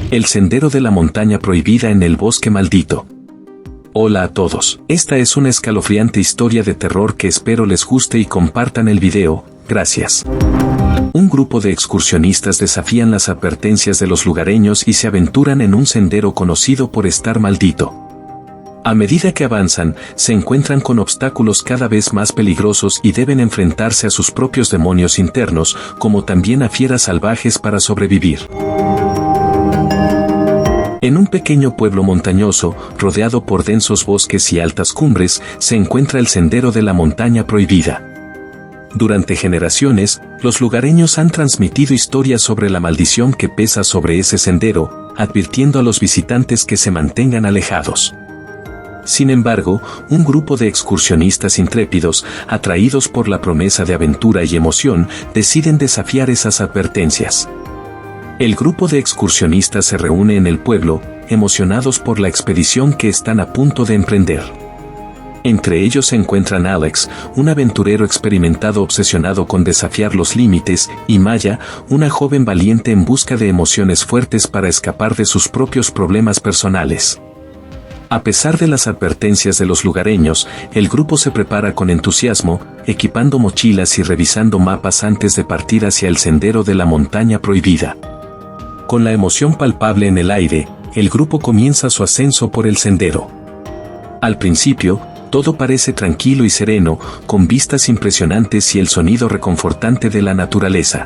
El sendero de la montaña prohibida en el bosque maldito. Hola a todos, esta es una escalofriante historia de terror que espero les guste y compartan el video, gracias. Un grupo de excursionistas desafían las advertencias de los lugareños y se aventuran en un sendero conocido por estar maldito. A medida que avanzan, se encuentran con obstáculos cada vez más peligrosos y deben enfrentarse a sus propios demonios internos, como también a fieras salvajes para sobrevivir. En un pequeño pueblo montañoso, rodeado por densos bosques y altas cumbres, se encuentra el sendero de la montaña prohibida. Durante generaciones, los lugareños han transmitido historias sobre la maldición que pesa sobre ese sendero, advirtiendo a los visitantes que se mantengan alejados. Sin embargo, un grupo de excursionistas intrépidos, atraídos por la promesa de aventura y emoción, deciden desafiar esas advertencias. El grupo de excursionistas se reúne en el pueblo, emocionados por la expedición que están a punto de emprender. Entre ellos se encuentran Alex, un aventurero experimentado obsesionado con desafiar los límites, y Maya, una joven valiente en busca de emociones fuertes para escapar de sus propios problemas personales. A pesar de las advertencias de los lugareños, el grupo se prepara con entusiasmo, equipando mochilas y revisando mapas antes de partir hacia el sendero de la montaña prohibida. Con la emoción palpable en el aire, el grupo comienza su ascenso por el sendero. Al principio, todo parece tranquilo y sereno, con vistas impresionantes y el sonido reconfortante de la naturaleza.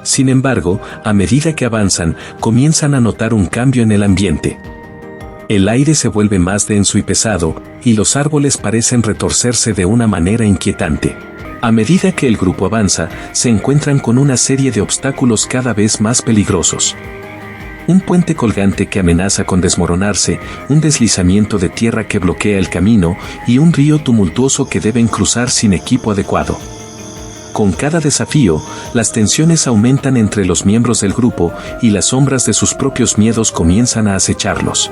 Sin embargo, a medida que avanzan, comienzan a notar un cambio en el ambiente. El aire se vuelve más denso y pesado, y los árboles parecen retorcerse de una manera inquietante. A medida que el grupo avanza, se encuentran con una serie de obstáculos cada vez más peligrosos. Un puente colgante que amenaza con desmoronarse, un deslizamiento de tierra que bloquea el camino, y un río tumultuoso que deben cruzar sin equipo adecuado. Con cada desafío, las tensiones aumentan entre los miembros del grupo, y las sombras de sus propios miedos comienzan a acecharlos.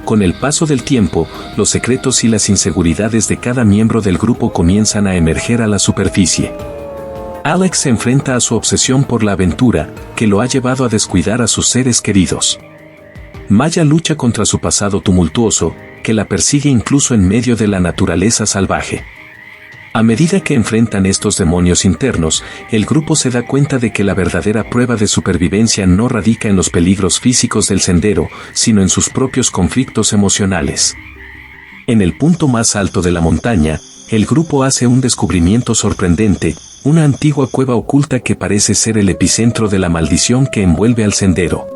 Con el paso del tiempo, los secretos y las inseguridades de cada miembro del grupo comienzan a emerger a la superficie. Alex se enfrenta a su obsesión por la aventura, que lo ha llevado a descuidar a sus seres queridos. Maya lucha contra su pasado tumultuoso, que la persigue incluso en medio de la naturaleza salvaje. A medida que enfrentan estos demonios internos, el grupo se da cuenta de que la verdadera prueba de supervivencia no radica en los peligros físicos del sendero, sino en sus propios conflictos emocionales. En el punto más alto de la montaña, el grupo hace un descubrimiento sorprendente, una antigua cueva oculta que parece ser el epicentro de la maldición que envuelve al sendero.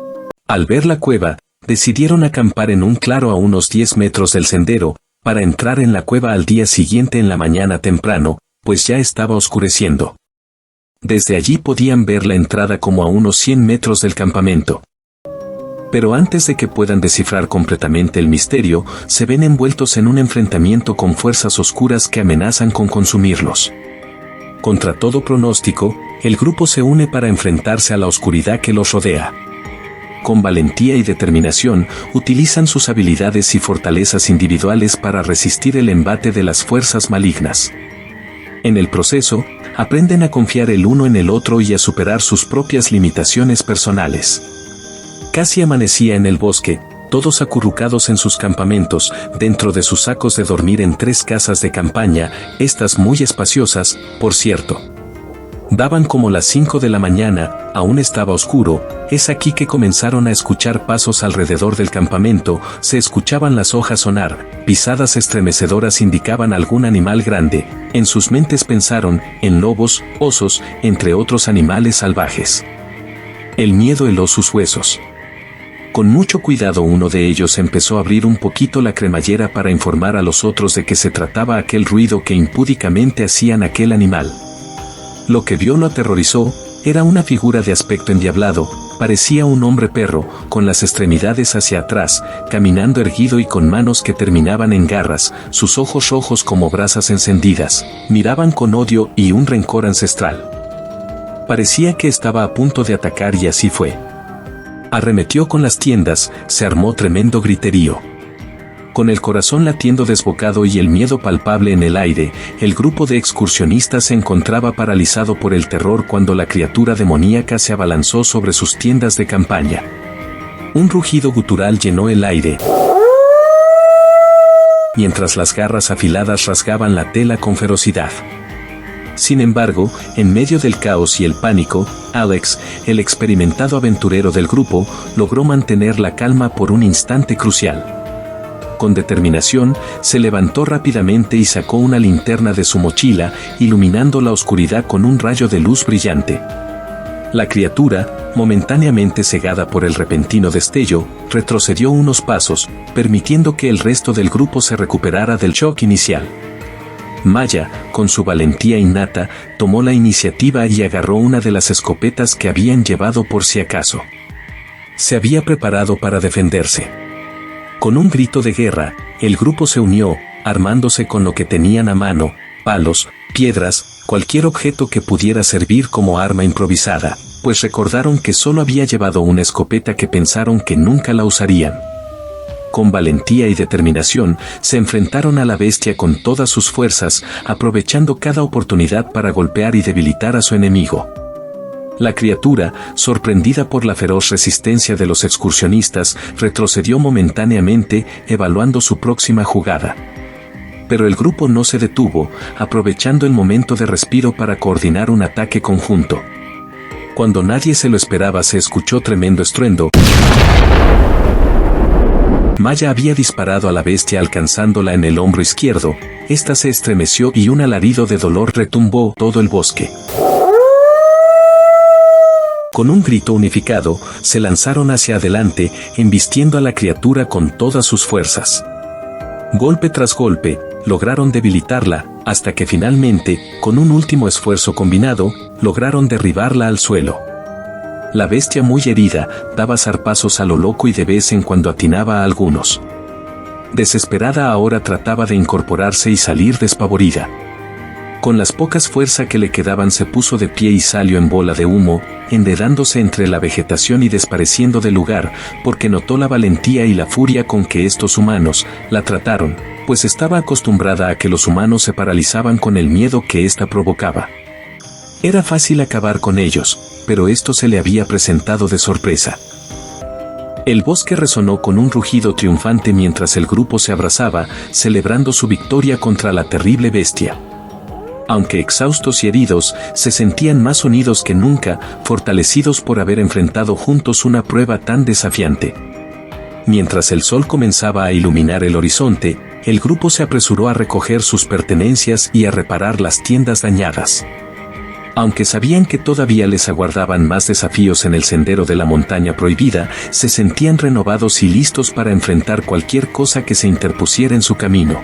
Al ver la cueva, decidieron acampar en un claro a unos 10 metros del sendero, para entrar en la cueva al día siguiente en la mañana temprano, pues ya estaba oscureciendo. Desde allí podían ver la entrada como a unos 100 metros del campamento. Pero antes de que puedan descifrar completamente el misterio, se ven envueltos en un enfrentamiento con fuerzas oscuras que amenazan con consumirlos. Contra todo pronóstico, el grupo se une para enfrentarse a la oscuridad que los rodea. Con valentía y determinación, utilizan sus habilidades y fortalezas individuales para resistir el embate de las fuerzas malignas. En el proceso, aprenden a confiar el uno en el otro y a superar sus propias limitaciones personales. Casi amanecía en el bosque, todos acurrucados en sus campamentos, dentro de sus sacos de dormir en 3 casas de campaña, estas muy espaciosas, por cierto. Daban como las 5 de la mañana, aún estaba oscuro, es aquí que comenzaron a escuchar pasos alrededor del campamento, se escuchaban las hojas sonar, pisadas estremecedoras indicaban algún animal grande, en sus mentes pensaron, en lobos, osos, entre otros animales salvajes. El miedo heló sus huesos. Con mucho cuidado uno de ellos empezó a abrir un poquito la cremallera para informar a los otros de que se trataba aquel ruido que impúdicamente hacían aquel animal. Lo que vio lo aterrorizó, era una figura de aspecto endiablado, parecía un hombre perro, con las extremidades hacia atrás, caminando erguido y con manos que terminaban en garras, sus ojos rojos como brasas encendidas, miraban con odio y un rencor ancestral. Parecía que estaba a punto de atacar y así fue. Arremetió con las tiendas, se armó tremendo griterío. Con el corazón latiendo desbocado y el miedo palpable en el aire, el grupo de excursionistas se encontraba paralizado por el terror cuando la criatura demoníaca se abalanzó sobre sus tiendas de campaña. Un rugido gutural llenó el aire, mientras las garras afiladas rasgaban la tela con ferocidad. Sin embargo, en medio del caos y el pánico, Alex, el experimentado aventurero del grupo, logró mantener la calma por un instante crucial. Con determinación, se levantó rápidamente y sacó una linterna de su mochila, iluminando la oscuridad con un rayo de luz brillante. La criatura, momentáneamente cegada por el repentino destello, retrocedió unos pasos, permitiendo que el resto del grupo se recuperara del shock inicial. Maya, con su valentía innata, tomó la iniciativa y agarró una de las escopetas que habían llevado por si acaso. Se había preparado para defenderse. Con un grito de guerra, el grupo se unió, armándose con lo que tenían a mano: palos, piedras, cualquier objeto que pudiera servir como arma improvisada, pues recordaron que solo había llevado una escopeta que pensaron que nunca la usarían. Con valentía y determinación, se enfrentaron a la bestia con todas sus fuerzas, aprovechando cada oportunidad para golpear y debilitar a su enemigo. La criatura, sorprendida por la feroz resistencia de los excursionistas, retrocedió momentáneamente, evaluando su próxima jugada. Pero el grupo no se detuvo, aprovechando el momento de respiro para coordinar un ataque conjunto. Cuando nadie se lo esperaba, se escuchó tremendo estruendo. Maya había disparado a la bestia alcanzándola en el hombro izquierdo. Esta se estremeció y un alarido de dolor retumbó todo el bosque. Con un grito unificado, se lanzaron hacia adelante, embistiendo a la criatura con todas sus fuerzas. Golpe tras golpe, lograron debilitarla, hasta que finalmente, con un último esfuerzo combinado, lograron derribarla al suelo. La bestia, muy herida, daba zarpazos a lo loco y de vez en cuando atinaba a algunos. Desesperada, ahora trataba de incorporarse y salir despavorida. Con las pocas fuerzas que le quedaban, se puso de pie y salió en bola de humo, enredándose entre la vegetación y desapareciendo del lugar, porque notó la valentía y la furia con que estos humanos la trataron, pues estaba acostumbrada a que los humanos se paralizaban con el miedo que ésta provocaba. Era fácil acabar con ellos, pero esto se le había presentado de sorpresa. El bosque resonó con un rugido triunfante mientras el grupo se abrazaba, celebrando su victoria contra la terrible bestia. Aunque exhaustos y heridos, se sentían más unidos que nunca, fortalecidos por haber enfrentado juntos una prueba tan desafiante. Mientras el sol comenzaba a iluminar el horizonte, el grupo se apresuró a recoger sus pertenencias y a reparar las tiendas dañadas. Aunque sabían que todavía les aguardaban más desafíos en el sendero de la montaña prohibida, se sentían renovados y listos para enfrentar cualquier cosa que se interpusiera en su camino.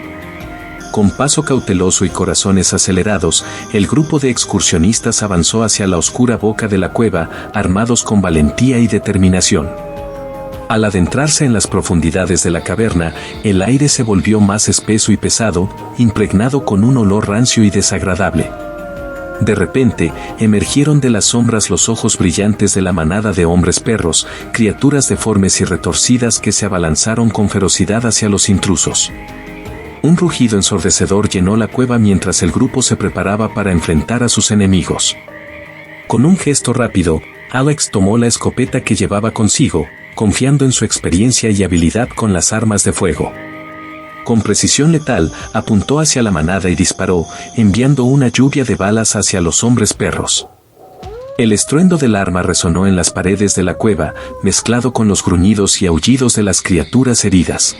Con paso cauteloso y corazones acelerados, el grupo de excursionistas avanzó hacia la oscura boca de la cueva, armados con valentía y determinación. Al adentrarse en las profundidades de la caverna, el aire se volvió más espeso y pesado, impregnado con un olor rancio y desagradable. De repente, emergieron de las sombras los ojos brillantes de la manada de hombres perros, criaturas deformes y retorcidas que se abalanzaron con ferocidad hacia los intrusos. Un rugido ensordecedor llenó la cueva mientras el grupo se preparaba para enfrentar a sus enemigos. Con un gesto rápido, Alex tomó la escopeta que llevaba consigo, confiando en su experiencia y habilidad con las armas de fuego. Con precisión letal, apuntó hacia la manada y disparó, enviando una lluvia de balas hacia los hombres perros. El estruendo del arma resonó en las paredes de la cueva, mezclado con los gruñidos y aullidos de las criaturas heridas.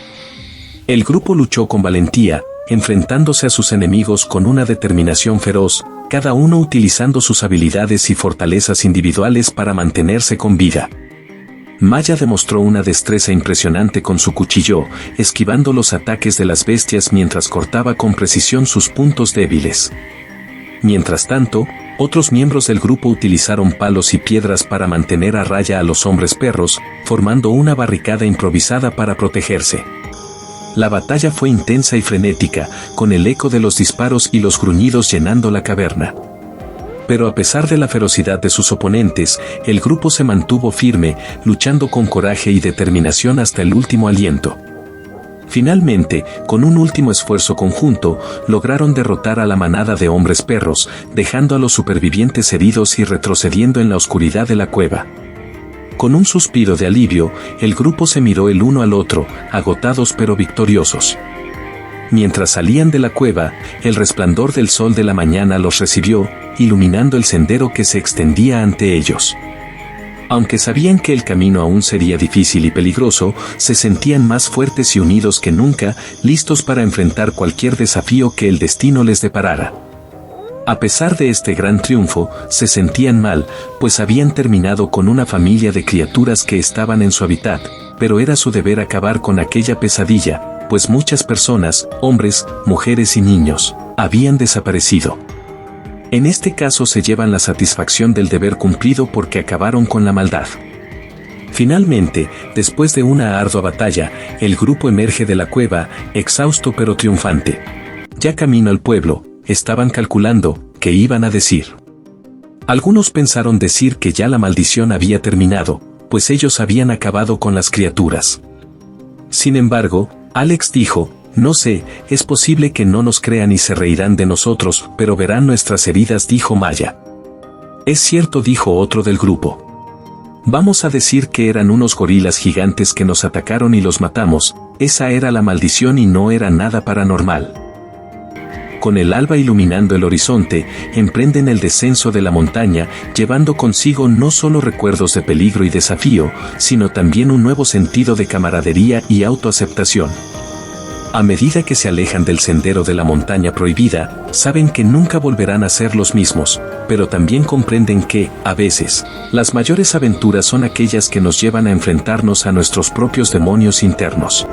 El grupo luchó con valentía, enfrentándose a sus enemigos con una determinación feroz, cada uno utilizando sus habilidades y fortalezas individuales para mantenerse con vida. Maya demostró una destreza impresionante con su cuchillo, esquivando los ataques de las bestias mientras cortaba con precisión sus puntos débiles. Mientras tanto, otros miembros del grupo utilizaron palos y piedras para mantener a raya a los hombres perros, formando una barricada improvisada para protegerse. La batalla fue intensa y frenética, con el eco de los disparos y los gruñidos llenando la caverna. Pero a pesar de la ferocidad de sus oponentes, el grupo se mantuvo firme, luchando con coraje y determinación hasta el último aliento. Finalmente, con un último esfuerzo conjunto, lograron derrotar a la manada de hombres perros, dejando a los supervivientes heridos y retrocediendo en la oscuridad de la cueva. Con un suspiro de alivio, el grupo se miró el uno al otro, agotados pero victoriosos. Mientras salían de la cueva, el resplandor del sol de la mañana los recibió, iluminando el sendero que se extendía ante ellos. Aunque sabían que el camino aún sería difícil y peligroso, se sentían más fuertes y unidos que nunca, listos para enfrentar cualquier desafío que el destino les deparara. A pesar de este gran triunfo, se sentían mal, pues habían terminado con una familia de criaturas que estaban en su hábitat, pero era su deber acabar con aquella pesadilla, pues muchas personas, hombres, mujeres y niños, habían desaparecido. En este caso se llevan la satisfacción del deber cumplido porque acabaron con la maldad. Finalmente, después de una ardua batalla, el grupo emerge de la cueva, exhausto pero triunfante. Ya camino al pueblo, estaban calculando qué iban a decir. Algunos pensaron decir que ya la maldición había terminado, pues ellos habían acabado con las criaturas. Sin embargo, Alex dijo, no sé, es posible que no nos crean y se reirán de nosotros, pero verán nuestras heridas, dijo Maya. Es cierto, dijo otro del grupo. Vamos a decir que eran unos gorilas gigantes que nos atacaron y los matamos, esa era la maldición y no era nada paranormal. Con el alba iluminando el horizonte, emprenden el descenso de la montaña, llevando consigo no solo recuerdos de peligro y desafío, sino también un nuevo sentido de camaradería y autoaceptación. A medida que se alejan del sendero de la montaña prohibida, saben que nunca volverán a ser los mismos, pero también comprenden que, a veces, las mayores aventuras son aquellas que nos llevan a enfrentarnos a nuestros propios demonios internos.